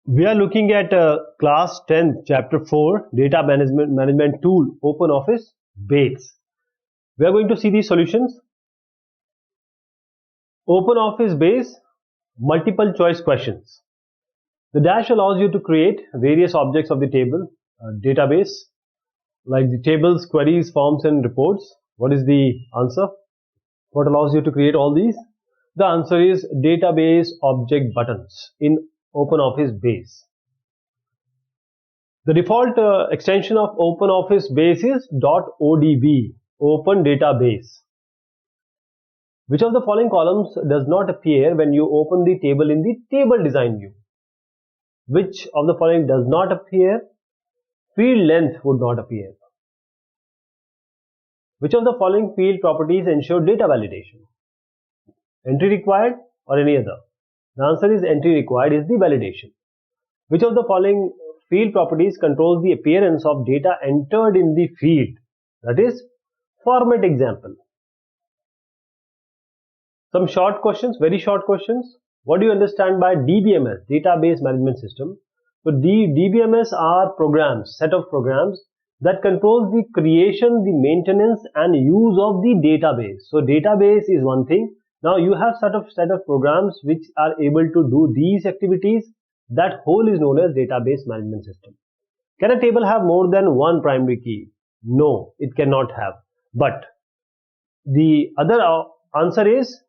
We are looking at class 10th chapter 4 data management tool OpenOffice Base. We are going to see the solutions. OpenOffice Base multiple choice questions. The dash allows you to create various objects of the table database like the tables, queries, forms and reports. What is the answer? What allows you to create all these? The answer is database object buttons in OpenOffice Base. The default extension of OpenOffice Base is .odb, Open Database. Which of the following columns does not appear when you open the table in the table design view? Which of the following does not appear? Field length would not appear. Which of the following field properties ensure data validation? Entry required or any other? The answer is entry required is the validation. Which of the following field properties controls the appearance of data entered in the field? That is format example. Some short questions, very short questions. What do you understand by DBMS, Database Management System? So DBMS are programs, set of programs that controls the creation, the maintenance and use of the database. So database is one thing. Now you have set of programs which are able to do these activities. That whole is known as database management system. Can a table have more than one primary key? No, it cannot have. But the other answer is,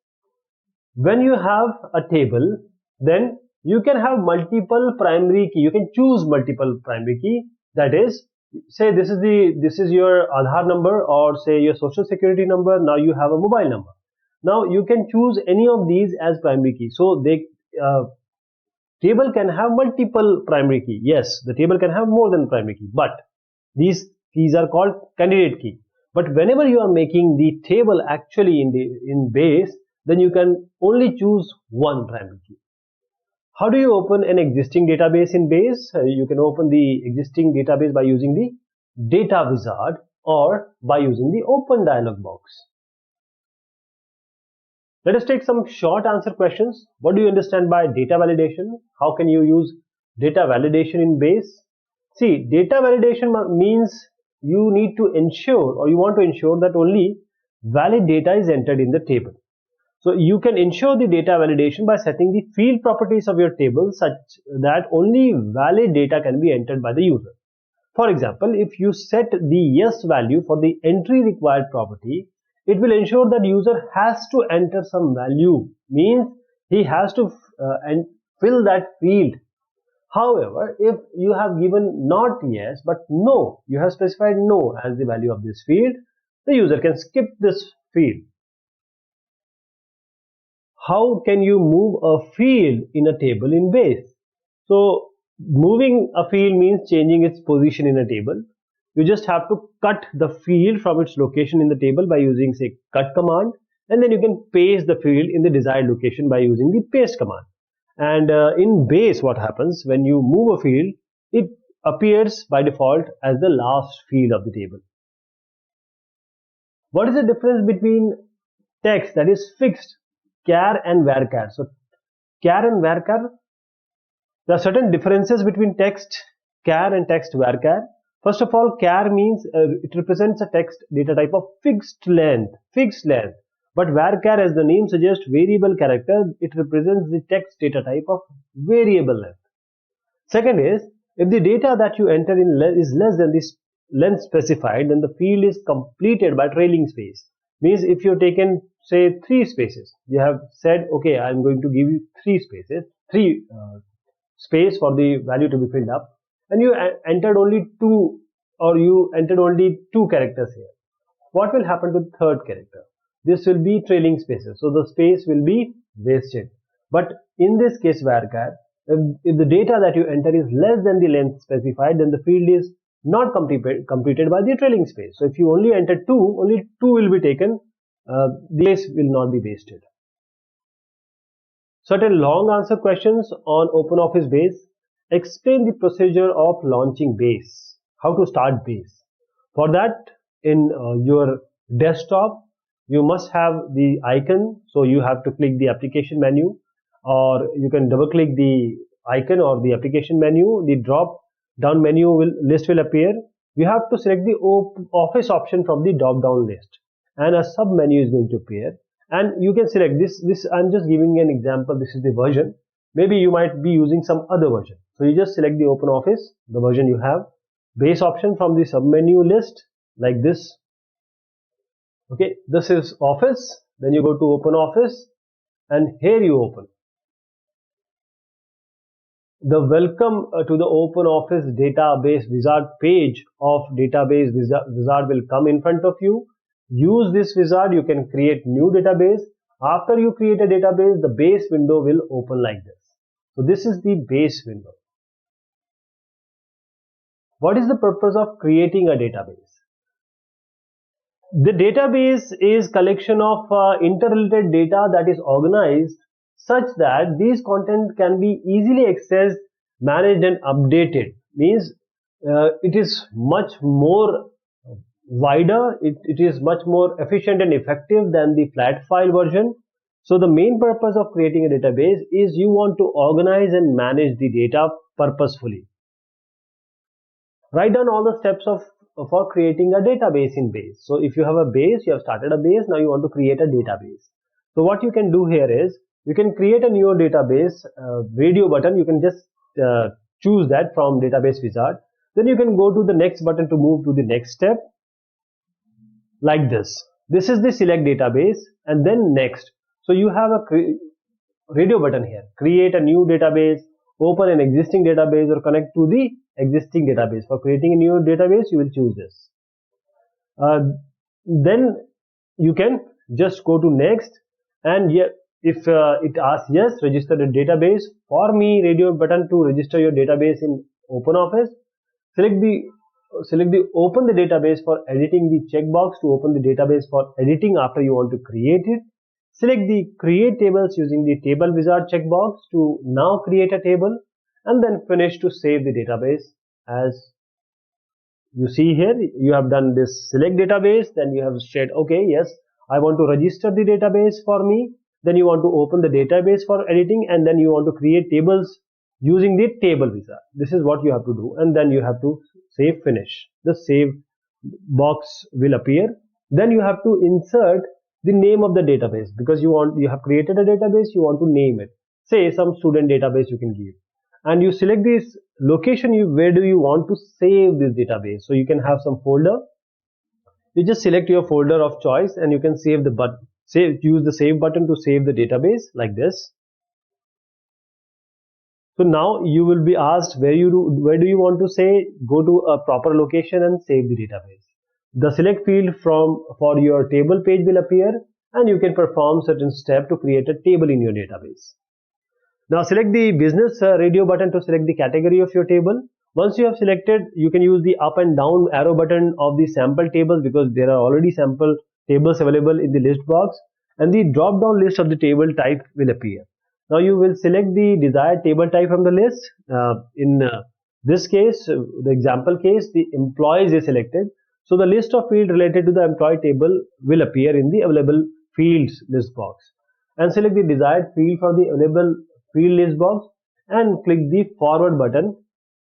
when you have a table, then you can have multiple primary key. You can choose multiple primary key. That is, say this is your Aadhaar number, or say your social security number. Now you have a mobile number. Now you can choose any of these as primary key. So table can have multiple primary key. Yes, the table can have more than primary key, but these keys are called candidate key. But whenever you are making the table actually in base, then you can only choose one primary key. How do you open an existing database in base? You can open the existing database by using the data wizard or by using the open dialog box. Let us take some short answer questions. What do you understand by data validation? How can you use data validation in base? See, data validation means you need to ensure, or you want to ensure, that only valid data is entered in the table. So you can ensure the data validation by setting the field properties of your table such that only valid data can be entered by the user. For example, if you set the yes value for the entry required property, it will ensure that user has to enter some value, means he has to fill that field. However, if you have given not yes but no, you have specified no as the value of this field, the user can skip this field. How can you move a field in a table in base? So moving a field means changing its position in a table. You just have to cut the field from its location in the table by using, say, cut command, and then you can paste the field in the desired location by using the paste command. And in base, what happens when you move a field, it appears by default as the last field of the table. What is the difference between text that is fixed, char and varchar? So char and varchar, there are certain differences between text char and text varchar. First of all, char means it represents a text data type of fixed length. But varchar, as the name suggests, variable character, it represents the text data type of variable length. Second is, if the data that you enter in is less than this length specified, then the field is completed by trailing space. Means if you've taken, say, 3 spaces, you have said, okay, I'm going to give you 3 spaces, space for the value to be filled up, and you entered only 2, or you entered only 2 characters here. What will happen to the third character? This will be trailing spaces, so the space will be wasted. But in this case, varchar, if the data that you enter is less than the length specified, then the field is not completed by the trailing space. So if you only enter 2, only 2 will be taken. The space will not be wasted. Certain long answer questions on OpenOffice Base. Explain the procedure of launching Base. How to start Base. For that, in your desktop, you must have the icon. So you have to click the application menu, or you can double click the icon or the application menu, the drop down menu list will appear. You have to select the office option from the drop down list, and a sub menu is going to appear, and you can select this. I'm just giving an example. This is the version. Maybe you might be using some other version, so you just select the open office, the version you have, base option from the sub menu list like this. Okay, this is office, then you go to open office, and here you open. The welcome to the open office database wizard page of database wizard will come in front of you. Use this wizard, you can create new database. After you create a database, the base window will open like this. So this is the base window. What is the purpose of creating a database? The database is collection of interrelated data that is organized such that these content can be easily accessed, managed and updated. Means it is much more wider, it is much more efficient and effective than the flat file version. So the main purpose of creating a database is you want to organize and manage the data purposefully. Write down all the steps for creating a database in base. So if you have a base, you have started a base, now you want to create a database. So what you can do here is, you can create a new database radio button. You can just choose that from database wizard. Then you can go to the next button to move to the next step like this. This is the select database and then next. So you have a radio button here. Create a new database, open an existing database, or connect to the existing database. For creating a new database, you will choose this. Then you can just go to next, and if it asks yes, register the database. For me, radio button to register your database in OpenOffice. Select the open the database for editing, the checkbox to open the database for editing after you want to create it. Select the create tables using the table wizard checkbox to now create a table, and then finish to save the database. As you see here, you have done this select database, then you have said okay, yes, I want to register the database for me. Then you want to open the database for editing, and then you want to create tables using the table wizard. This is what you have to do, and then you have to save finish. The save box will appear. Then you have to insert the name of the database, because you have created a database, you want to name it. Say some student database you can give, and you select this location. Where do you want to save this database? So you can have some folder. You just select your folder of choice, and you can save the button. Use the save button to save the database like this. So now you will be asked where do you want to say, go to a proper location and save the database. The select field for your table page will appear, and you can perform certain step to create a table in your database. Now select the business radio button to select the category of your table. Once you have selected, you can use the up and down arrow button of the sample tables, because there are already sample tables available in the list box, and the drop down list of the table type will appear. Now you will select the desired table type from the list. In this case, the example case, the employees is selected. So the list of fields related to the employee table will appear in the available fields list box. And select the desired field for the available field list box, and click the forward button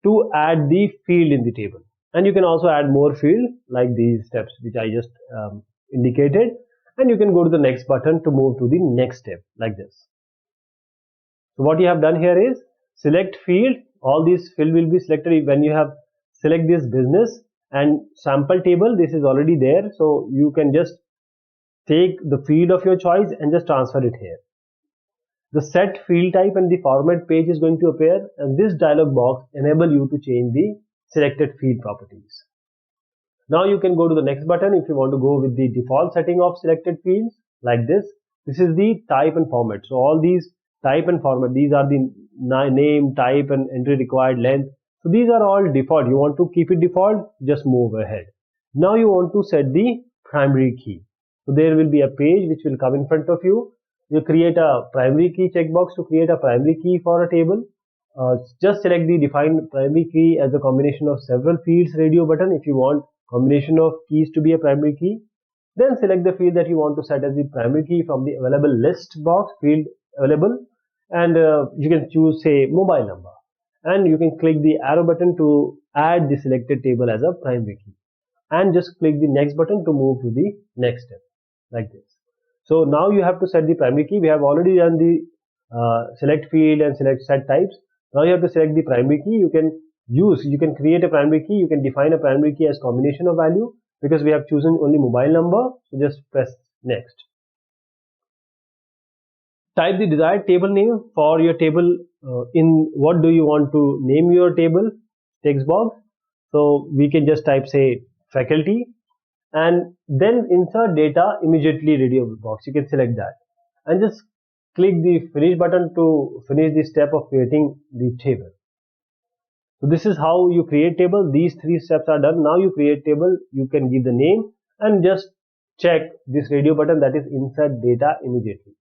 to add the field in the table. And you can also add more field like these steps which I just indicated, and you can go to the next button to move to the next step like this. So what you have done here is select field. All these field will be selected when you have select this business and sample table. This is already there, so you can just take the field of your choice and just transfer it here. The set field type and the format page is going to appear, and this dialog box enable you to change the selected field properties. Now you can go to the next button if you want to go with the default setting of selected fields like this. This is the type and format. So all these type and format, these are the name, type and entry required length. So these are all default. You want to keep it default, just move ahead. Now you want to set the primary key. So there will be a page which will come in front of you. You create a primary key checkbox to create a primary key for a table. Just select the define primary key as a combination of several fields radio button if you want combination of keys to be a primary key. Then select the field that you want to set as the primary key from the available list box field available, and you can choose say mobile number, and you can click the arrow button to add the selected table as a primary key, and just click the next button to move to the next step like this. So now you have to set the primary key. We have already done the select field and select set types. Now you have to select the primary key. You can create a primary key. You can define a primary key as combination of value, because we have chosen only mobile number. So just press next. Type the desired table name for your table. In what do you want to name your table text box? So we can just type say faculty, and then insert data immediately radio box. You can select that and just click the finish button to finish the step of creating the table. So this is how you create table. These 3 steps are done. Now you create table. You can give the name and just check this radio button, that is insert data immediately.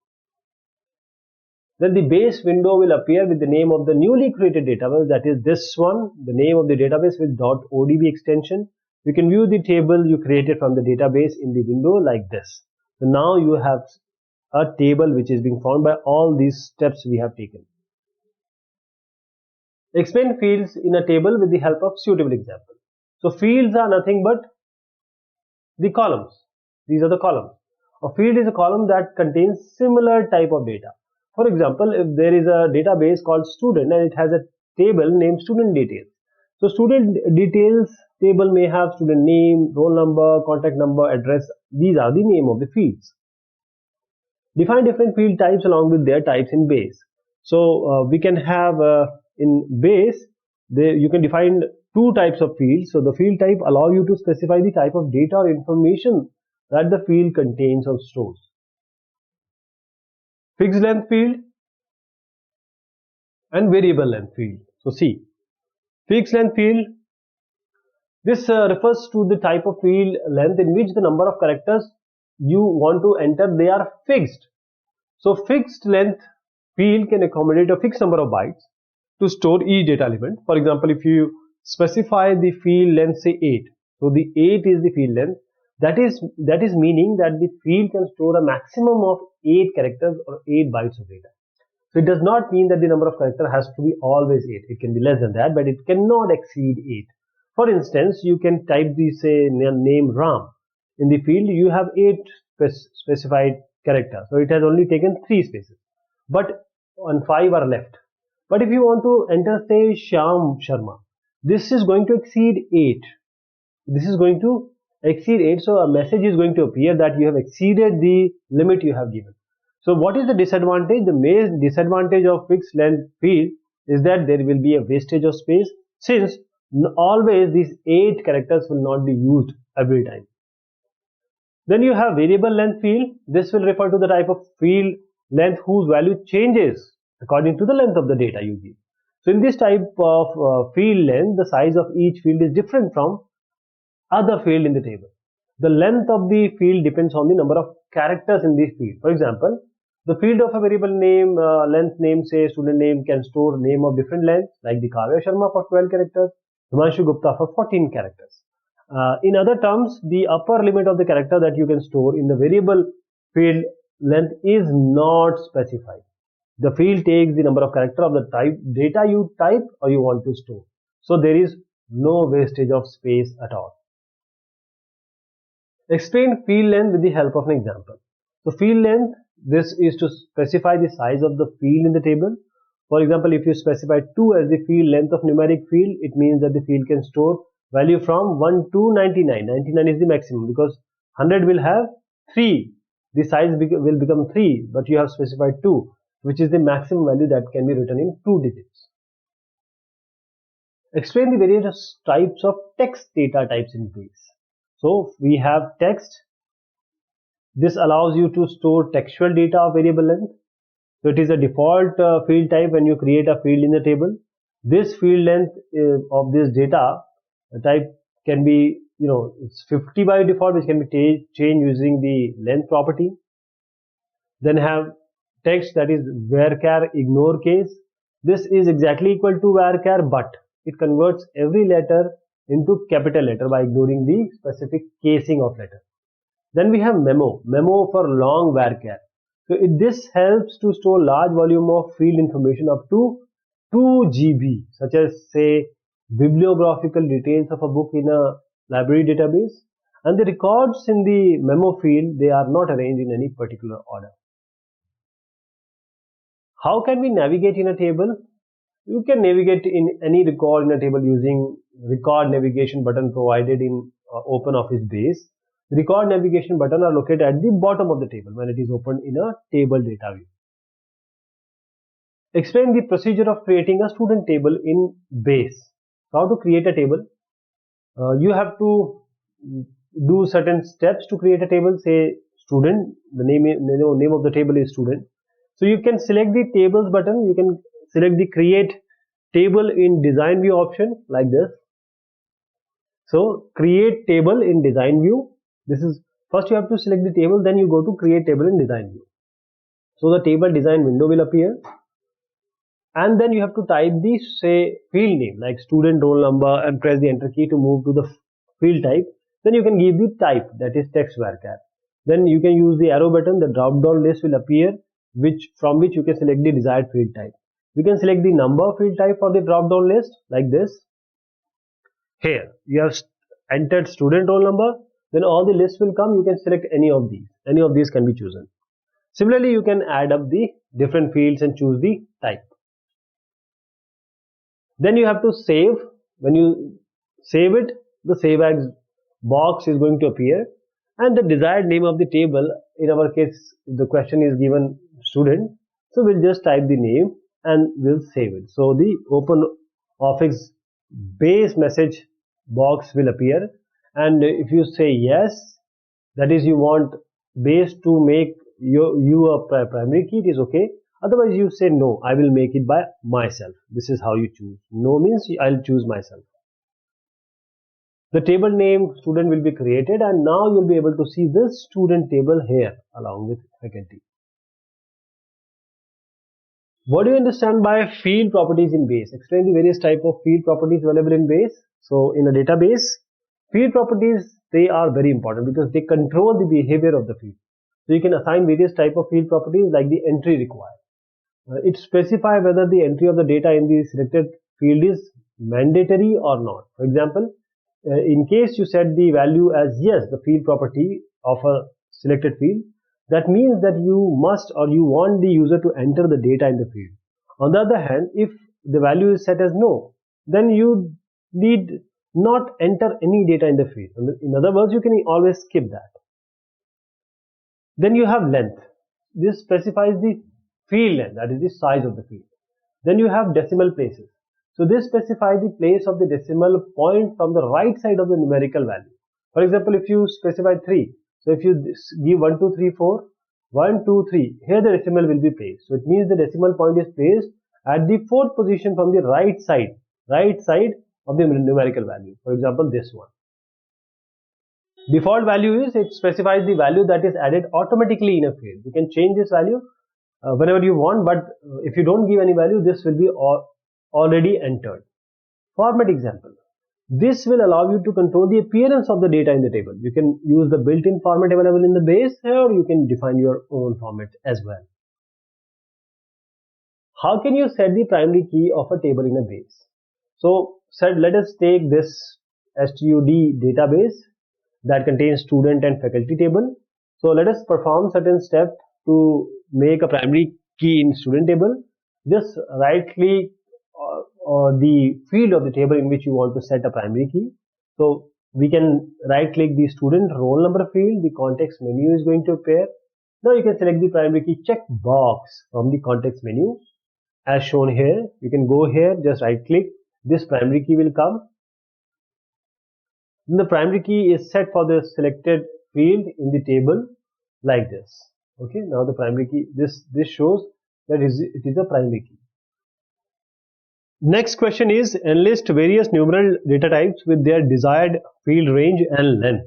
Then the base window will appear with the name of the newly created database, that is this one, the name of the database with .odb extension. You can view the table you created from the database in the window like this. So now you have a table which is being found by all these steps we have taken. Explain fields in a table with the help of suitable example. So fields are nothing but the columns. These are the columns. A field is a column that contains similar type of data. For example, if there is a database called student and it has a table named student details. So student details table may have student name, roll number, contact number, address. These are the name of the fields. Define different field types along with their types in base. So we can have in base, you can define 2 types of fields. So the field type allow you to specify the type of data or information that the field contains or stores. Fixed length field and variable length field. So see, fixed length field, this refers to the type of field length in which the number of characters you want to enter, they are fixed. So fixed length field can accommodate a fixed number of bytes to store each data element. For example, if you specify the field length say 8, so the 8 is the field length. That is meaning that the field can store a maximum of 8 characters or 8 bytes of data. So it does not mean that the number of characters has to be always 8. It can be less than that, but it cannot exceed 8. For instance, you can type the say name Ram. In the field, you have 8 specified characters. So it has only taken 3 spaces, but 5 are left. But if you want to enter say Shyam Sharma, this is going to exceed 8. This is going to exceed 8. So a message is going to appear that you have exceeded the limit you have given. So what is the disadvantage? The main disadvantage of fixed length field is that there will be a wastage of space, since always these 8 characters will not be used every time. Then you have variable length field. This will refer to the type of field length whose value changes according to the length of the data you give. So in this type of field length, the size of each field is different from other field in the table. The length of the field depends on the number of characters in this field. For example, the field of a variable name, length name, say student name, can store name of different lengths, like the Kavya Sharma for 12 characters, Himanshu Gupta for 14 characters. In other terms, the upper limit of the character that you can store in the variable field length is not specified. The field takes the number of character of the type data you type or you want to store. So there is no wastage of space at all. Explain field length with the help of an example. So field length, this is to specify the size of the field in the table. For example, if you specify 2 as the field length of numeric field, it means that the field can store value from 1 to 99. 99 is the maximum, because 100 will have 3. The size will become 3, but you have specified 2, which is the maximum value that can be written in 2 digits. Explain the various types of text data types in base. So we have text. This allows you to store textual data of variable length. So it is a default field type when you create a field in the table. This field length of this data type can be, it's 50 by default, which can be changed using the length property. Then have text, that is varchar ignore case. This is exactly equal to varchar, but it converts every letter into capital letter by ignoring the specific casing of letter. Then we have memo for long varchar. So this helps to store large volume of field information up to 2 GB, such as say bibliographical details of a book in a library database, and the records in the memo field, they are not arranged in any particular order. How can we navigate in a table? You can navigate in any record in a table using record navigation button provided in OpenOffice base. The record navigation button are located at the bottom of the table when it is opened in a table data view. Explain the procedure of creating a student table in base. How to create a table? You have to do certain steps to create a table. Say student, the name of the table is student. So you can select the tables button. You can select the create table in design view option like this. So create table in design view. This is first you have to select the table, then you go to create table in design view. So the table design window will appear, and then you have to type the say field name like student roll number and press the enter key to move to the field type. Then you can give the type, that is text varchar. Then you can use the arrow button. The drop down list will appear from which you can select the desired field type. You can select the number field type for the drop down list like this. Here you have entered student roll number, then all the lists will come. You can select any of these can be chosen. Similarly, you can add up the different fields and choose the type. Then you have to save. When you save it, the save as box is going to appear, and the desired name of the table, in our case the question is given student, so we'll just type the name and we'll save it. So the OpenOffice base message box will appear, and if you say yes, that is you want base to make you a primary key, it is okay. Otherwise you say no, I will make it by myself. This is how you choose. No means I'll choose myself. The table name student will be created, and now you'll be able to see this student table here along with faculty. What do you understand by field properties in base? Explain the various type of field properties available in base. So in a database, field properties, they are very important because they control the behavior of the field. So you can assign various type of field properties like the entry required. It specifies whether the entry of the data in the selected field is mandatory or not. For example, in case you set the value as yes, the field property of a selected field, that means that you must or you want the user to enter the data in the field. On the other hand, if the value is set as no, then you need not enter any data in the field. In other words, you can always skip that. Then you have length. This specifies the field length, that is the size of the field. Then you have decimal places. So this specifies the place of the decimal point from the right side of the numerical value. For example, if you specify 3, so if you give 1, 2, 3, 4, 1, 2, 3, here the decimal will be placed. So it means the decimal point is placed at the 4th position from the right side of the numerical value. For example, this one. Default value is, it specifies the value that is added automatically in a field. You can change this value whenever you want, but if you don't give any value, this will be already entered. Format example. This will allow you to control the appearance of the data in the table. You can use the built-in format available in the base, or you can define your own format as well. How can you set the primary key of a table in a base? So let us take this STUD database that contains student and faculty table. So let us perform certain steps to make a primary key in student table. Just right click the field of the table in which you want to set a primary key. So we can right click the student roll number field. The context menu is going to appear. Now you can select the primary key check box from the context menu as shown here. You can go here, just right click, this primary key will come. Then the primary key is set for the selected field in the table like this. Okay, now the primary key, this shows that it is a primary key. Next question is, enlist various numeral data types with their desired field range and length.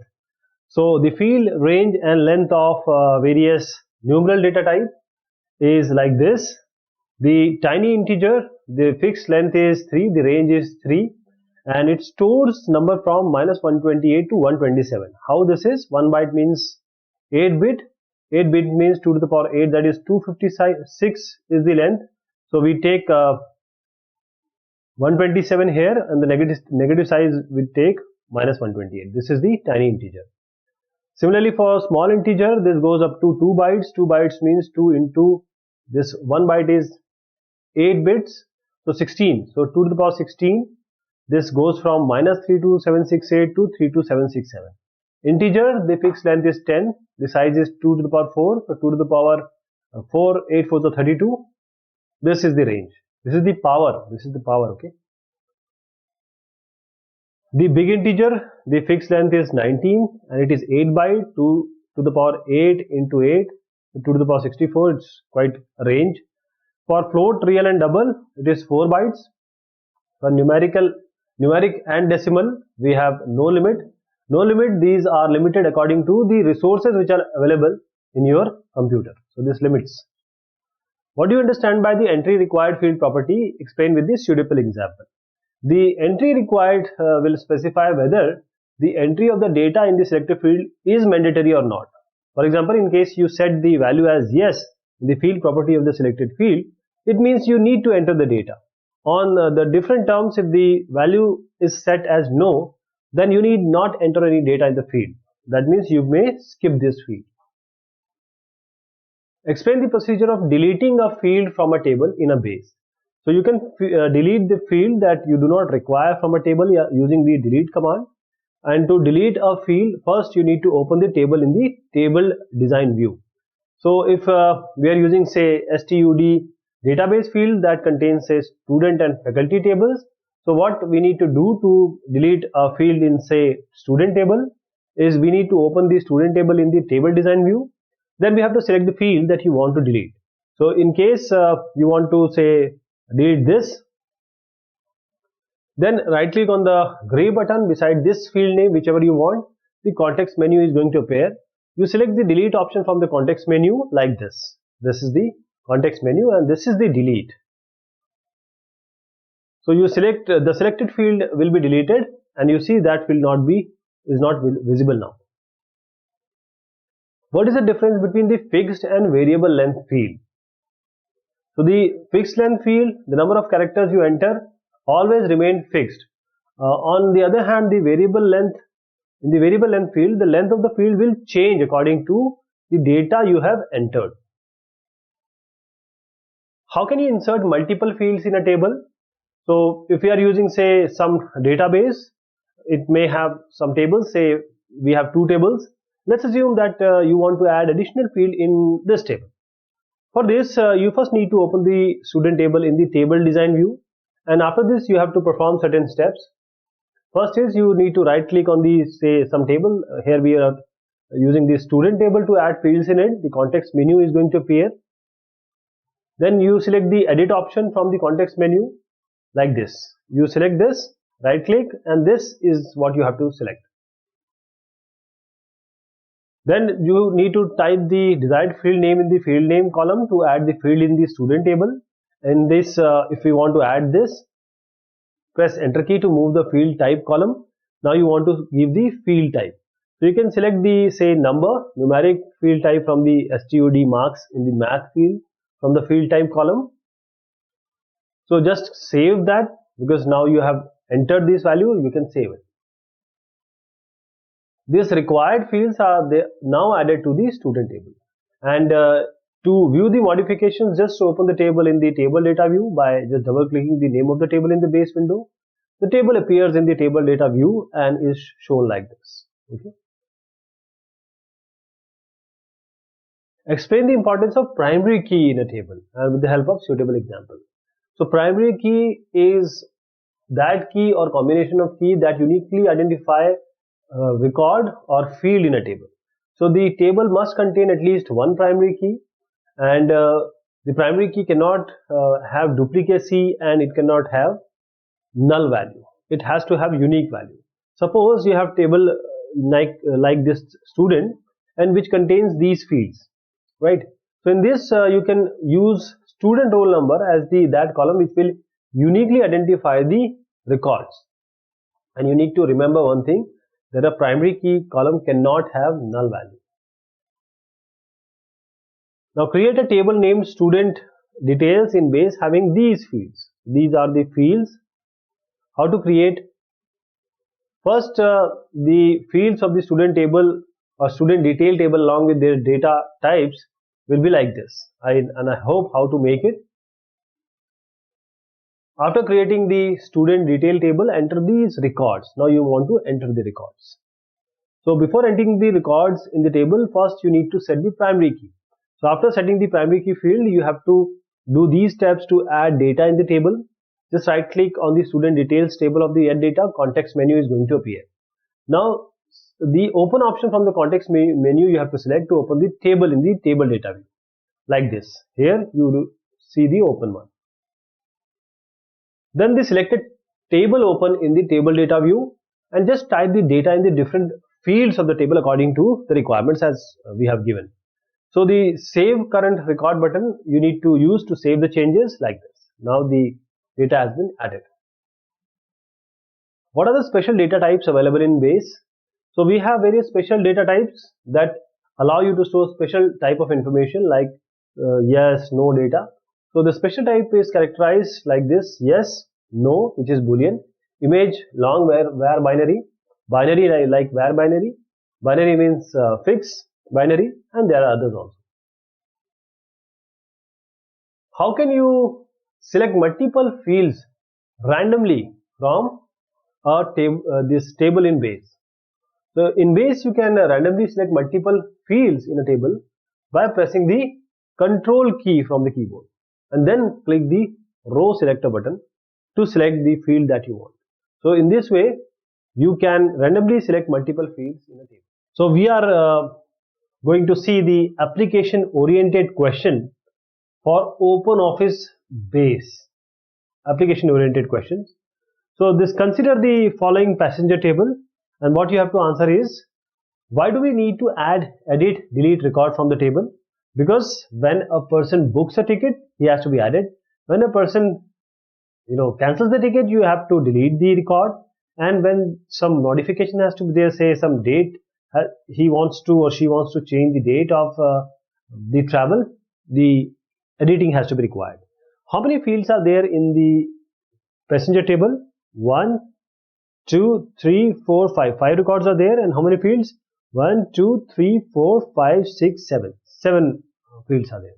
So the field range and length of various numeral data type is like this. The tiny integer, the fixed length is 3, the range is 3, and it stores number from -128 to 127. How this is? 1 byte means 8 bit, 8 bit means 2 to the power 8, that is 256 is the length. So we take 127 here, and the negative size we take minus 128. This is the tiny integer. Similarly, for small integer, this goes up to 2 bytes. 2 bytes means 2 into this 1 byte is 8 bits, so 16. So 2 to the power 16. This goes from minus 32768 to 32767. Integer, the fixed length is 10. The size is 2 to the power 4. So 2 to the power 4, 8 4 is 32. This is the range. This is the power. This is the power. Okay. The big integer, the fixed length is 19, and it is 8 byte. 2 to the power 8 into 8, 2 to the power 64. It's quite a range. For float, real and double, it is 4 bytes. For numeric and decimal, we have no limit. No limit, these are limited according to the resources which are available in your computer. So this limits. What do you understand by the entry required field property? Explain with this pseudopal example. The entry required will specify whether the entry of the data in the selected field is mandatory or not. For example, in case you set the value as yes in the field property of the selected field, it means you need to enter the data. On the different terms, if the value is set as no, then you need not enter any data in the field. That means you may skip this field. Explain the procedure of deleting a field from a table in a base. So you can delete the field that you do not require from a table using the delete command. And to delete a field, first you need to open the table in the table design view. So if we are using say STUD database field that contains say student and faculty tables, so what we need to do to delete a field in say student table is we need to open the student table in the table design view. Then we have to select the field that you want to delete. So in case you want to say delete this, then right click on the gray button beside this field name, whichever you want. The context menu is going to appear. You select the delete option from the context menu like this. This is the context menu and this is the delete. So you select the selected field will be deleted, and you see that field is not visible now. What is the difference between the fixed and variable length field? So the fixed length field, the number of characters you enter always remain fixed. On the other hand, the variable length, in the variable length field, the length of the field will change according to the data you have entered. How can you insert multiple fields in a table? So if we are using say some database, it may have some tables. Say we have 2 tables. Let's assume that you want to add additional field in this table. For this, you first need to open the student table in the table design view, and after this you have to perform certain steps. First is you need to right click on the say some table. Here we are using the student table to add fields in it. The context menu is going to appear. Then you select the edit option from the context menu like this. You select this, right click, and this is what you have to select. Then you need to type the desired field name in the field name column to add the field in the student table. In this, if you want to add this, press enter key to move the field type column. Now you want to give the field type. So you can select the say numeric field type from the STUD marks in the math field from the field type column. So just save that, because now you have entered this value, you can save it. These required fields are now added to the student table. And to view the modifications, just open the table in the table data view by just double clicking the name of the table in the base window. The table appears in the table data view and is shown like this. Okay. Explain the importance of primary key in a table with the help of suitable example. So primary key is that key or combination of key that uniquely identify record or field in a table. So the table must contain at least one primary key, and the primary key cannot have duplicacy, and it cannot have null value. It has to have unique value. Suppose you have table like this student, and which contains these fields, right? So in this you can use student roll number as that column which will uniquely identify the records. And you need to remember one thing, that a primary key column cannot have null value. Now create a table named student details in base having these fields. These are the fields. How to create? First, the fields of the student table or student detail table along with their data types will be like this. And I hope how to make it. After creating the student detail table, enter these records. Now you want to enter the records. So before entering the records in the table, first you need to set the primary key. So after setting the primary key field, you have to do these steps to add data in the table. Just right click on the student details table of the add data, context menu is going to appear. Now the open option from the context menu you have to select to open the table in the table data view. Like this. Here you will see the open one. Then the selected table open in the table data view and just type the data in the different fields of the table according to the requirements as we have given. So the save current record button you need to use to save the changes like this. Now the data has been added. What are the special data types available in base? So we have various special data types that allow you to store special type of information like yes, no data. So the special type is characterized like this: yes, no, which is boolean; image, long, var binary; binary like var binary; binary means fixed binary, and there are others also. How can you select multiple fields randomly from this table in base? So in base you can randomly select multiple fields in a table by pressing the control key from the keyboard and then click the row selector button to select the field that you want. So in this way you can randomly select multiple fields in a table. So we are going to see the application oriented question for OpenOffice base. Application oriented questions. So this, consider the following passenger table, and what you have to answer is, why do we need to add, edit, delete record from the table? Because when a person books a ticket, he has to be added. When a person cancels the ticket, you have to delete the record. And when some modification has to be there, say some date, he wants to or she wants to change the date of the travel, the editing has to be required. How many fields are there in the passenger table? 1, 2, 3, 4, 5. 5 records are there, and how many fields? 1, 2, 3, 4, 5, 6, 7. 7 fields are there.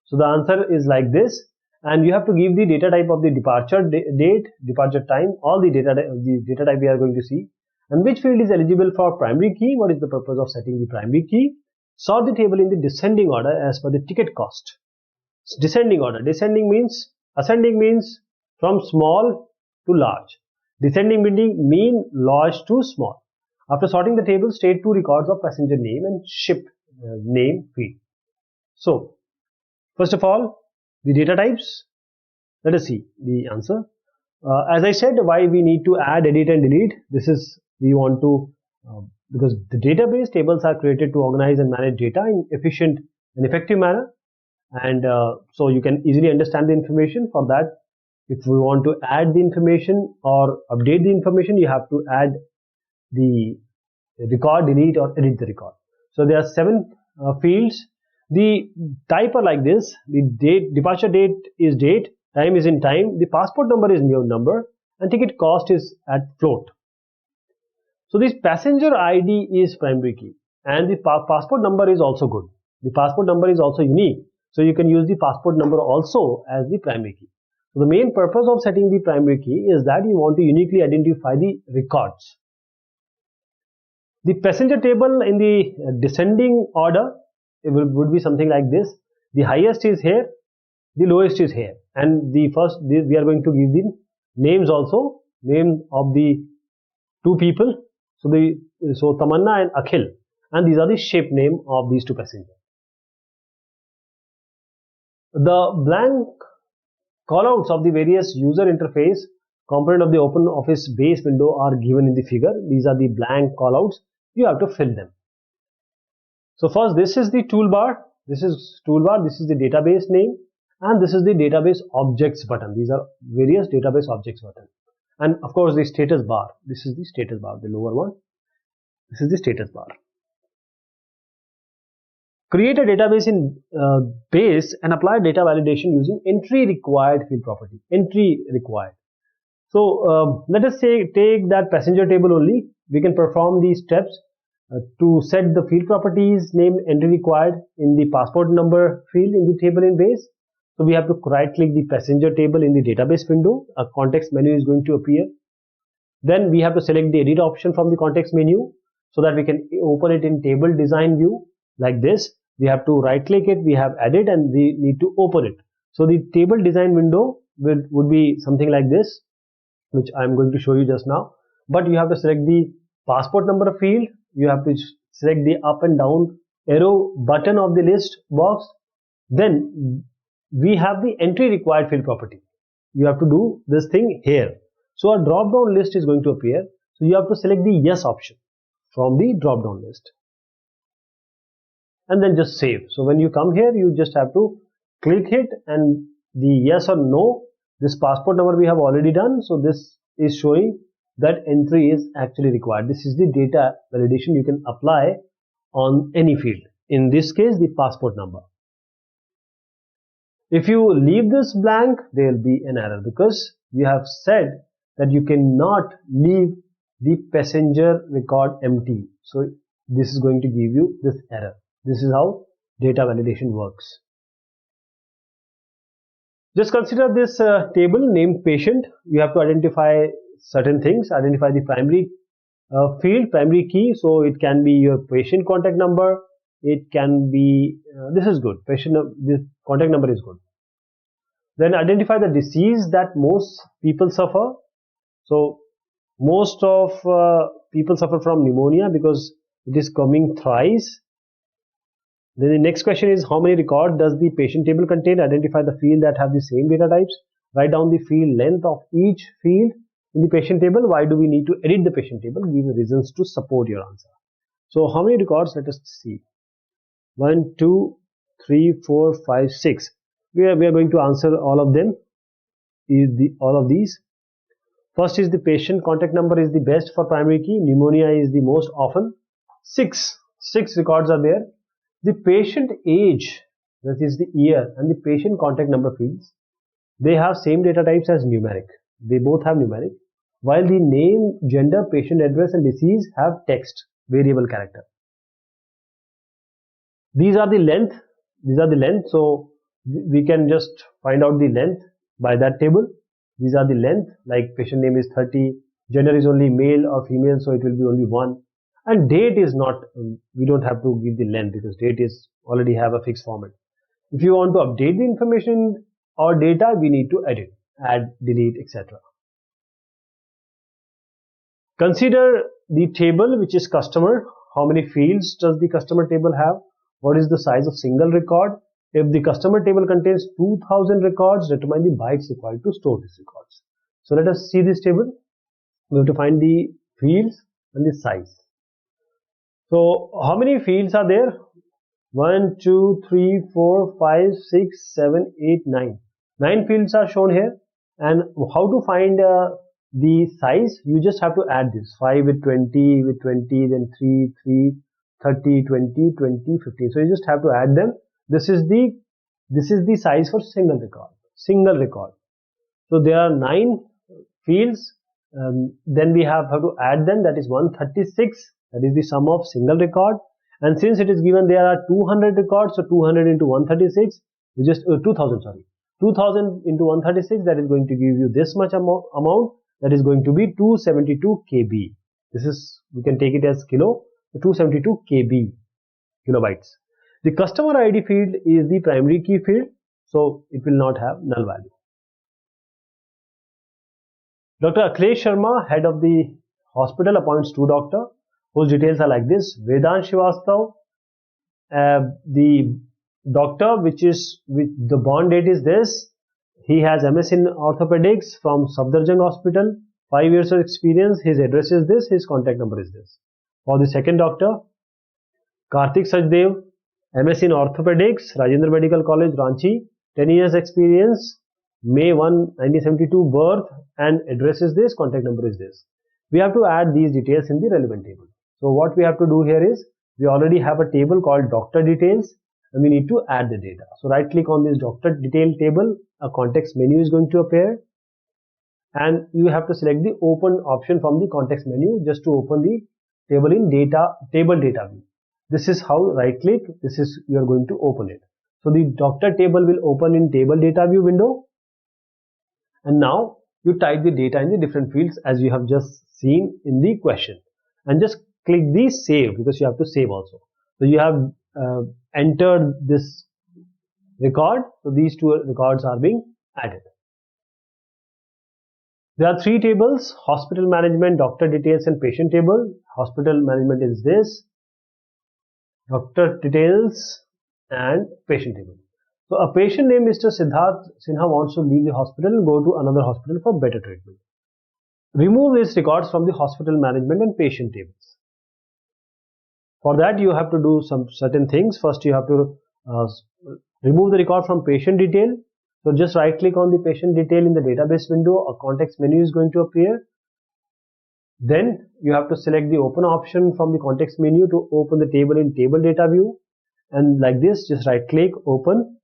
So the answer is like this, and you have to give the data type of the departure date, departure time, all the data type we are going to see, and which field is eligible for primary key. What is the purpose of setting the primary key? Sort the table in the descending order as per the ticket cost. Descending order. Descending means, ascending means from small to large. Descending mean large to small. After sorting the table, state 2 records of passenger name and ship name field. So, first of all, the data types. Let us see the answer. As I said, why we need to add, edit and delete. This is, we want to, because the database tables are created to organize and manage data in efficient and effective manner. And so you can easily understand the information. For that, if we want to add the information or update the information, you have to add the record, delete or edit the record. So there are 7 fields. The type are like this: the date, departure date is date, time is in time, the passport number is new number, and ticket cost is at float. So this passenger ID is primary key, and the passport number is also good. The passport number is also unique, so you can use the passport number also as the primary key. So the main purpose of setting the primary key is that you want to uniquely identify the records. The passenger table in the descending order, it would be something like this: the highest is here, the lowest is here, and the first, we are going to give the names also, name of the 2 people. So Tamanna and Akhil, and these are the shape name of these 2 passengers. The blank callouts of the various user interface component of the OpenOffice base window are given in the figure. These are the blank callouts. You have to fill them. So first, this is the toolbar. This is toolbar. This is the database name, and this is the database objects button. These are various database objects button, and of course the status bar. This is the status bar, the lower one. This is the status bar. Create a database in base and apply data validation using entry required field property. Entry required. So let us say take that passenger table only. We can perform these steps to set the field properties named entry required in the passport number field in the table in base. So we have to right click the passenger table in the database window. A context menu is going to appear. Then we have to select the edit option from the context menu so that we can open it in table design view like this. We have to right click it, we have edit, and we need to open it. So the table design window would be something like this, which I'm going to show you just now. But you have to select the passport number field. You have to select the up and down arrow button of the list box. Then we have the entry required field property. You have to do this thing here. So a drop down list is going to appear. So you have to select the yes option from the drop down list and then just save. So when you come here, you just have to click it and the yes or no. This passport number we have already done. So this is showing that entry is actually required. This is the data validation you can apply on any field. In this case, the passport number. If you leave this blank, there will be an error because we have said that you cannot leave the passenger record empty. So this is going to give you this error. This is how data validation works. Just consider this table named patient. You have to identify certain things. Identify the primary field, primary key. So it can be your patient contact number. It can be, this is good. This contact number is good. Then identify the disease that most people suffer. So most of people suffer from pneumonia because it is coming thrice. Then the next question is how many records does the patient table contain? Identify the field that have the same data types. Write down the field length of each field in the patient table. Why do we need to edit the patient table? Give reasons to support your answer. So how many records? Let us see. 1, 2, 3, 4, 5, 6. We are going to answer all of them. All of these. First is the patient contact number is the best for primary key. Pneumonia is the most often. 6 records are there. The patient age, that is the year, and the patient contact number fields, they have same data types as numeric. They both have numeric. While the name, gender, patient address, and disease have text, variable character. These are the length. So we can just find out the length by that table. These are the length, like patient name is 30, gender is only male or female, so it will be only 1. And date is not, we don't have to give the length because date is already have a fixed format. If you want to update the information or data, we need to edit, add, delete, etc. Consider the table which is customer. How many fields does the customer table have? What is the size of single record? If the customer table contains 2000 records, determine the bytes required to store these records. So let us see this table. We have to find the fields and the size. So how many fields are there? 1, 2, 3, 4, 5, 6, 7, 8, 9. 9 fields are shown here. And how to find the size? You just have to add this 5 with 20, then 3, 30, 20, 20, 15. So you just have to add them. This is the size for single record. So there are 9 fields. Then we have to add them. That is 136. That is the sum of single record. And since it is given there are 200 records, so 200 into 136, we just 2000. Sorry, 2000 into 136. That is going to give you this much amount. That is going to be 272 KB. This is, we can take it as kilo. 272 KB kilobytes. The customer ID field is the primary key field, so it will not have null value. Dr. Akhilesh Sharma, head of the hospital, appoints 2 doctors whose details are like this. Vedant Srivastav, the doctor with the bond date is this. He has MS in orthopedics from Safdarjung Hospital, 5 years of experience. His address is this, his contact number is this. For the second doctor, Karthik Sajdev, MS in orthopedics, Rajendra Medical College, Ranchi, 10 years experience, May 1, 1972 birth, and address is this, contact number is this. We have to add these details in the relevant table. So what we have to do here is, we already have a table called doctor details and we need to add the data. So right click on this doctor detail table, a context menu is going to appear and you have to select the open option from the context menu just to open the table in table data view. This is how right click, this is you are going to open it. So the doctor table will open in table data view window and now you type the data in the different fields as you have just seen in the question and just click the save because you have to save also. So you have entered this record, so these two records are being added. There are three tables: hospital management, doctor details and patient table. Hospital management is this, doctor details and patient table. So a patient named Mr. Siddharth Sinha wants to leave the hospital and go to another hospital for better treatment. Remove these records from the hospital management and patient tables. For that you have to do some certain things. First you have to remove the record from patient detail. So just right click on the patient detail in the database window, a context menu is going to appear. Then you have to select the open option from the context menu to open the table in table data view and like this just right click, open.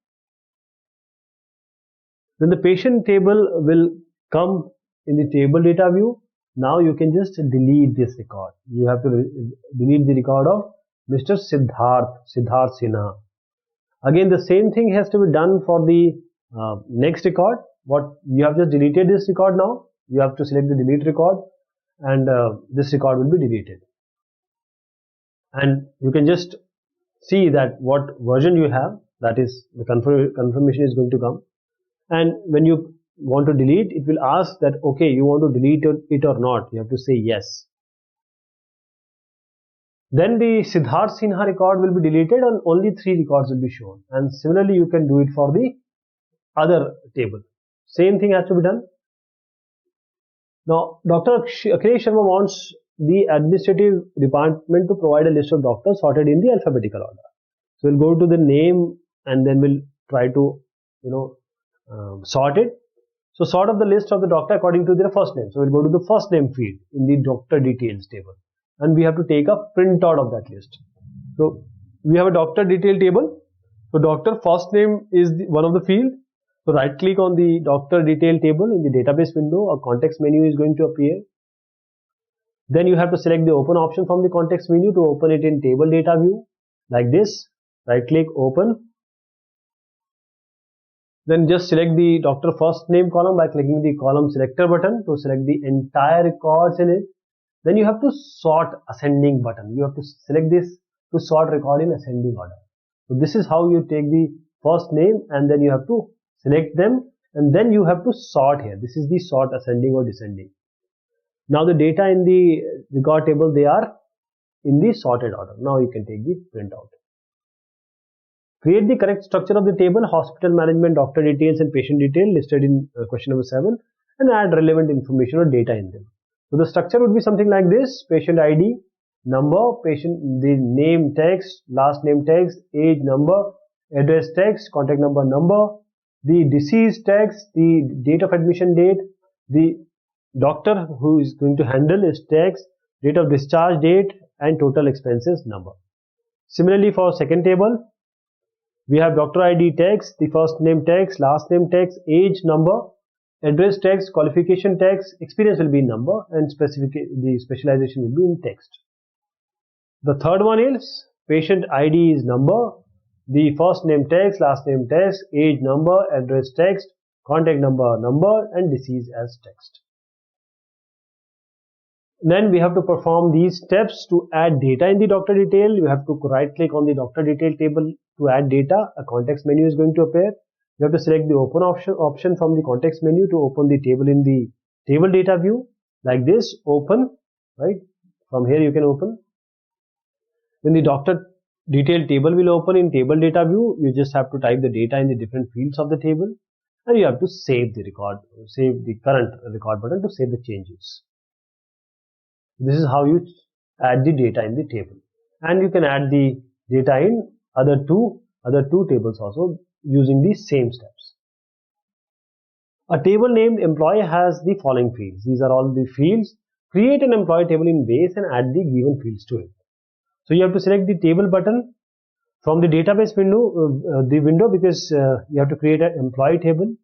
Then the patient table will come in the table data view. Now you can just delete this record. You have to delete the record of Mr. Siddharth Sinha. Again the same thing has to be done for the next record. What you have just deleted this record, now you have to select the delete record and this record will be deleted. And you can just see that what version you have, that is the confirmation is going to come. And when you want to delete, it will ask that okay, you want to delete it or not. You have to say yes. Then the Siddharth Sinha record will be deleted and only 3 records will be shown. And similarly you can do it for the other table. Same thing has to be done. Now Dr. Akhilesh Sharma wants the administrative department to provide a list of doctors sorted in the alphabetical order. So we'll go to the name and then we'll try to sort it. So sort of the list of the doctor according to their first name. So we'll go to the first name field in the doctor details table and we have to take a printout of that list. So we have a doctor detail table. So doctor first name is one of the field. So right click on the doctor detail table in the database window, a context menu is going to appear. Then you have to select the open option from the context menu to open it in table data view like this. Right click, open. Then just select the doctor first name column by clicking the column selector button to select the entire records in it. Then you have to sort ascending button. You have to select this to sort record in ascending order. So this is how you take the first name and then you have to select them and then you have to sort here. This is the sort ascending or descending. Now the data in the record table, they are in the sorted order. Now you can take the printout. Create the correct structure of the table, hospital management, doctor details and patient detail listed in question number 7 and add relevant information or data in them. So the structure would be something like this: patient ID, number, patient, the name text, last name text, age number, address text, contact number number, the disease text, the date of admission date, the doctor who is going to handle is text, date of discharge date and total expenses number. Similarly for second table, we have doctor ID text, the first name text, last name text, age number, address text, qualification text, experience will be in number and the specialization will be in text. The third one is patient ID is number, the first name text, last name text, age number, address text, contact number number and disease as text. Then we have to perform these steps to add data in the doctor detail. You have to right click on the doctor detail table to add data. A context menu is going to appear. You have to select the open option from the context menu to open the table in the table data view like this, open, right? From here you can open. Then the doctor detail table will open in table data view. You just have to type the data in the different fields of the table and you have to save the record, save the current record button to save the changes. This is how you add the data in the table, and you can add the data in other two tables also using these same steps. A table named employee has the following fields. These are all the fields. Create an employee table in base and add the given fields to it. So you have to select the table button from the database window, because you have to create an employee table.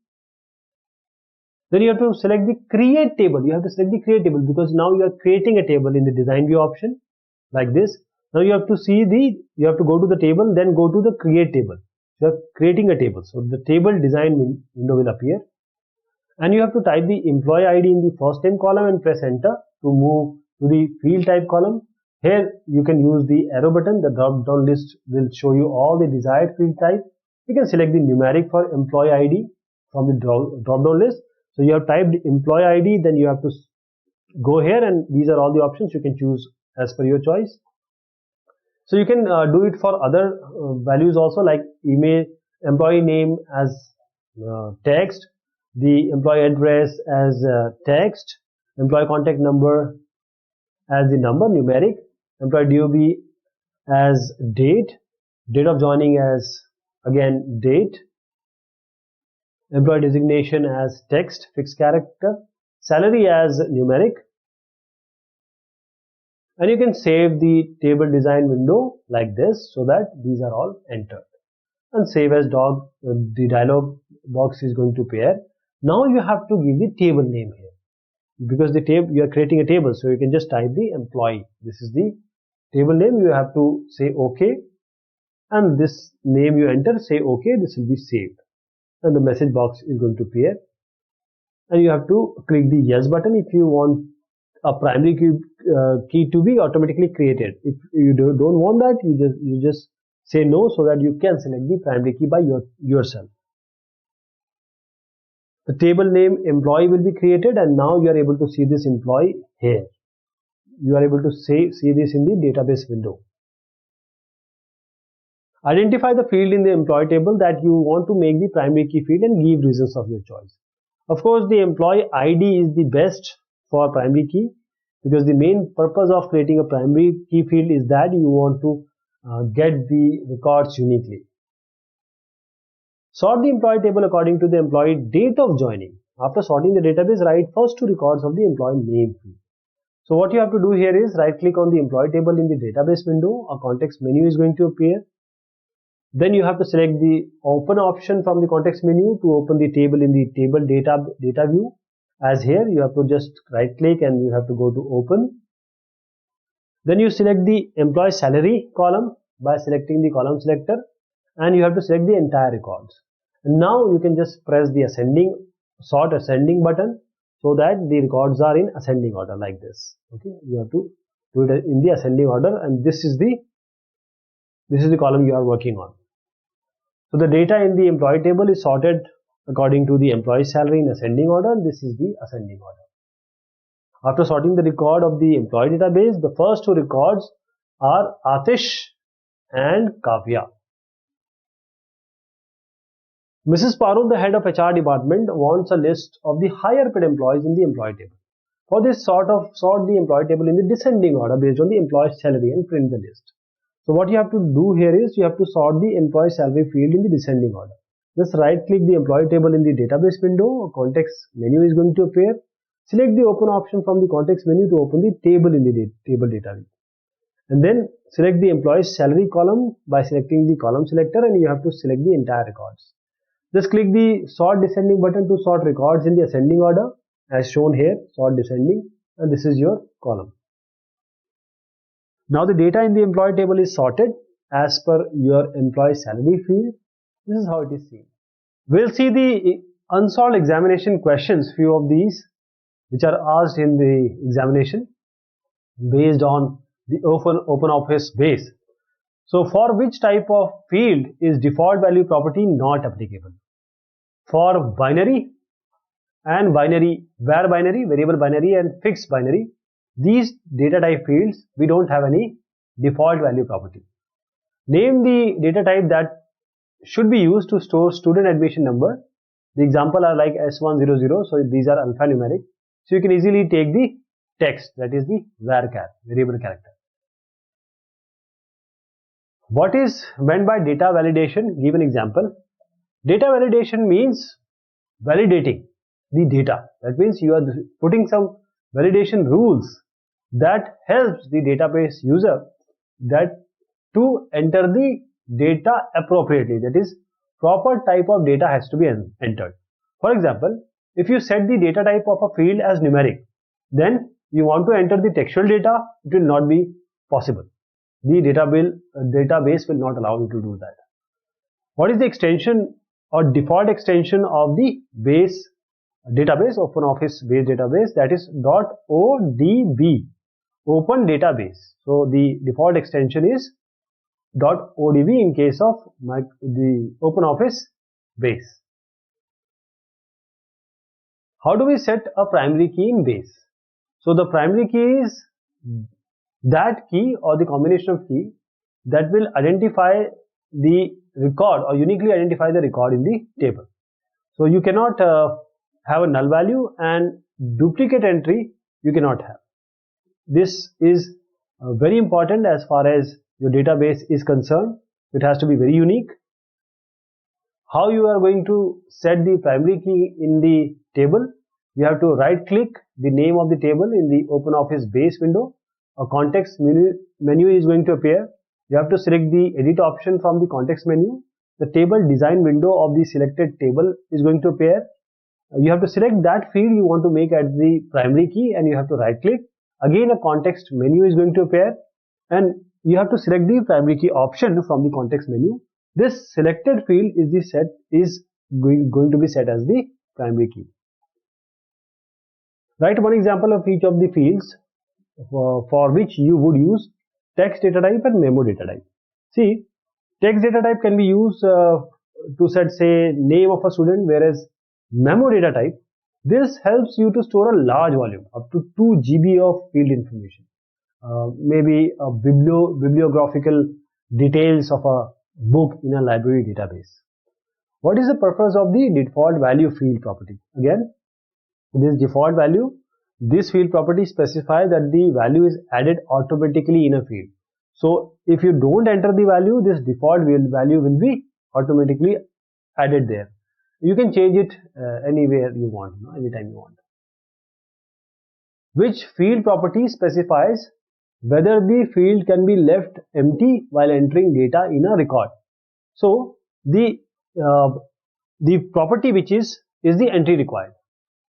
Then you have to select the create table. You have to select the create table because now you are creating a table in the design view option like this. Now you have to you have to go to the table, then go to the create table. You are creating a table. So the table design window will appear. And you have to type the employee ID in the first name column and press enter to move to the field type column. Here you can use the arrow button. The drop down list will show you all the desired field type. You can select the numeric for employee ID from the drop down list. So you have typed employee ID, then you have to go here, and these are all the options. You can choose as per your choice. So you can do it for other values also, like email, employee name as text, the employee address as text, employee contact number as the number numeric, employee DOB as date, date of joining as again date, employee designation as text fixed character, salary as numeric, and you can save the table design window like this so that these are all entered, and save as the dialog box is going to appear. Now you have to give the table name here because the table, you are creating a table, so you can just type the employee. This is the table name. You have to say OK, and this name you enter, say OK, this will be saved, and the message box is going to appear, and you have to click the yes button if you want a primary key to be automatically created. If you don't want that, you just say no, so that you can select the primary key by yourself. The table name employee will be created, and now you are able to see this employee here. You are able to see this in the database window. Identify the field in the employee table that you want to make the primary key field and give reasons of your choice. Of course, the employee ID is the best for primary key, because the main purpose of creating a primary key field is that you want to get the records uniquely. Sort the employee table according to the employee date of joining. After sorting the database, write first two records of the employee name field. So what you have to do here is right click on the employee table in the database window. A context menu is going to appear. Then you have to select the open option from the context menu to open the table in the table data view. As here, you have to just right click and you have to go to open. Then you select the employee salary column by selecting the column selector, and you have to select the entire records. And now you can just press the sort ascending button so that the records are in ascending order like this. Okay, you have to do it in the ascending order, and this is the column you are working on. So the data in the employee table is sorted according to the employee salary in ascending order, and this is the ascending order. After sorting the record of the employee database, the first two records are Atish and Kavya. Mrs. Parul, the head of HR department, wants a list of the higher paid employees in the employee table. For this, sort the employee table in the descending order based on the employee salary and print the list. So what you have to do here is you have to sort the employee salary field in the descending order. Just right click the employee table in the database window. A context menu is going to appear. Select the open option from the context menu to open the table in the table data view. And then select the employee salary column by selecting the column selector, and you have to select the entire records. Just click the sort descending button to sort records in the ascending order as shown here, sort descending, and this is your column. Now the data in the employee table is sorted as per your employee salary field. This is how it is seen. We'll see the unsolved examination questions, few of these which are asked in the examination based on the open office base. So for which type of field is default value property not applicable? For binary and binary, var binary, variable binary and fixed binary, these data type fields, we don't have any default value property. Name the data type that should be used to store student admission number. The example are like S100, so these are alphanumeric. So you can easily take the text, that is the varchar, variable character. What is meant by data validation? Give an example. Data validation means validating the data. That means you are putting some validation rules that helps the database user that to enter the data appropriately, that is, proper type of data has to be entered. For example, if you set the data type of a field as numeric, then you want to enter the textual data, it will not be possible. The database will not allow you to do that. What is the extension or default extension of the base database, OpenOffice base database? That is .odb, open database. So the default extension is .odb in case of the OpenOffice base. How do we set a primary key in base? So the primary key is that key or the combination of key that will identify the record or uniquely identify the record in the table. So you cannot have a null value, and duplicate entry you cannot have. This is very important as far as your database is concerned. It has to be very unique. How you are going to set the primary key in the table? You have to right click the name of the table in the OpenOffice base window. A context menu is going to appear. You have to select the edit option from the context menu. The table design window of the selected table is going to appear. You have to select that field you want to make as the primary key, and you have to right click. Again, a context menu is going to appear, and you have to select the primary key option from the context menu. This selected field is going to be set as the primary key. Write one example of each of the fields for which you would use text data type and memo data type. See, text data type can be used to set, say, name of a student, whereas memo data type, this helps you to store a large volume, up to 2 GB of field information. Maybe a bibliographical details of a book in a library database. What is the purpose of the default value field property? Again, this default value, this field property specifies that the value is added automatically in a field. So if you don't enter the value, this default value will be automatically added there. You can change it anywhere you want, anytime you want. Which field property specifies whether the field can be left empty while entering data in a record? So the property which is the entry required.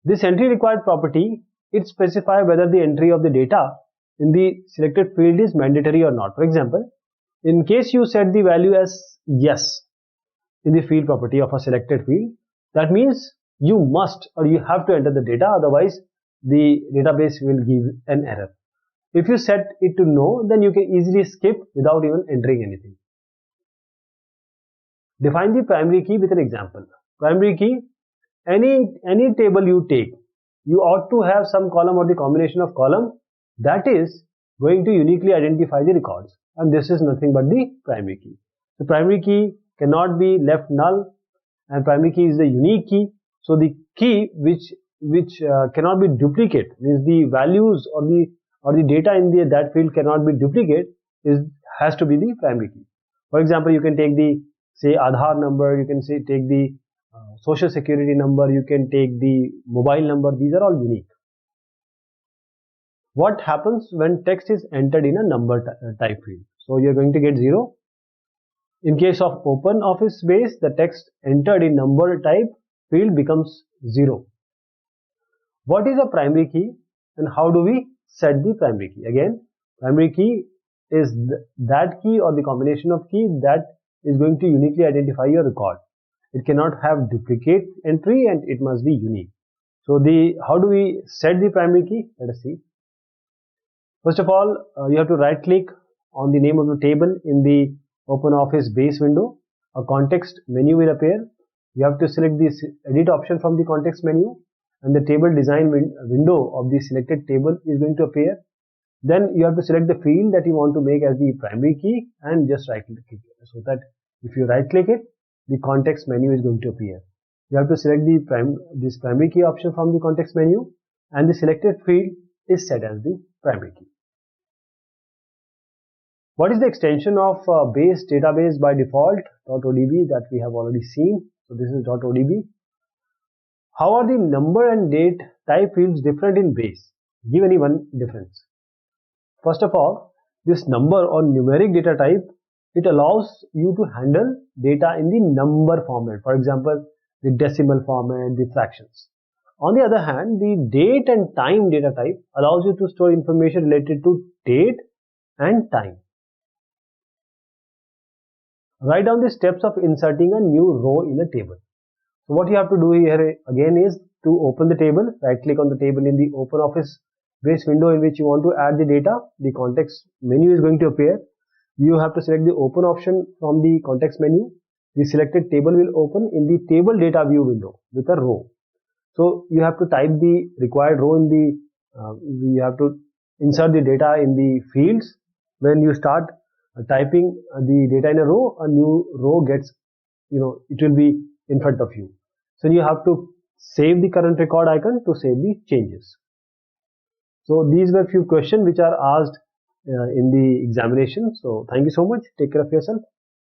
This entry required property, it specifies whether the entry of the data in the selected field is mandatory or not. For example, in case you set the value as yes in the field property of a selected field, that means you must or you have to enter the data, otherwise the database will give an error. If you set it to no, then you can easily skip without even entering anything. Define the primary key with an example. Primary key, any table you take, you ought to have some column or the combination of column that is going to uniquely identify the records, and this is nothing but the primary key. The primary key cannot be left null, and primary key is the unique key. So the key which cannot be duplicate, means the values or the data in that field cannot be duplicate, has to be the primary key. For example, you can take the, say, Aadhaar number, you can take the social security number, you can take the mobile number. These are all unique. What happens when text is entered in a number type field? So you're going to get 0. In case of OpenOffice base, the text entered in number type field becomes 0. What is a primary key and how do we set the primary key? Again, primary key is that key or the combination of key that is going to uniquely identify your record. It cannot have duplicate entry and it must be unique. So how do we set the primary key? Let us see. First of all, you have to right click on the name of the table in the OpenOffice base window. A context menu will appear. You have to select the edit option from the context menu, and the table design window of the selected table is going to appear. Then you have to select the field that you want to make as the primary key and just right click it, so that if you right click it, the context menu is going to appear. You have to select this primary key option from the context menu, and the selected field is set as the primary key. What is the extension of base database by default? .odb, that we have already seen. So this is .odb. How are the number and date type fields different in base? Give any one difference. First of all, this number or numeric data type, it allows you to handle data in the number format. For example, the decimal format, the fractions. On the other hand, the date and time data type allows you to store information related to date and time. Write down the steps of inserting a new row in a table. So what you have to do here again is to open the table, right click on the table in the OpenOffice base window in which you want to add the data. The context menu is going to appear. You have to select the open option from the context menu. The selected table will open in the table data view window with a row. So you have to type the required row in the, you have to insert the data in the fields. When you start typing the data in a row, a new row gets, it will be in front of you. So you have to save the current record icon to save the changes. So these were few questions which are asked in the examination. So thank you so much. Take care of yourself.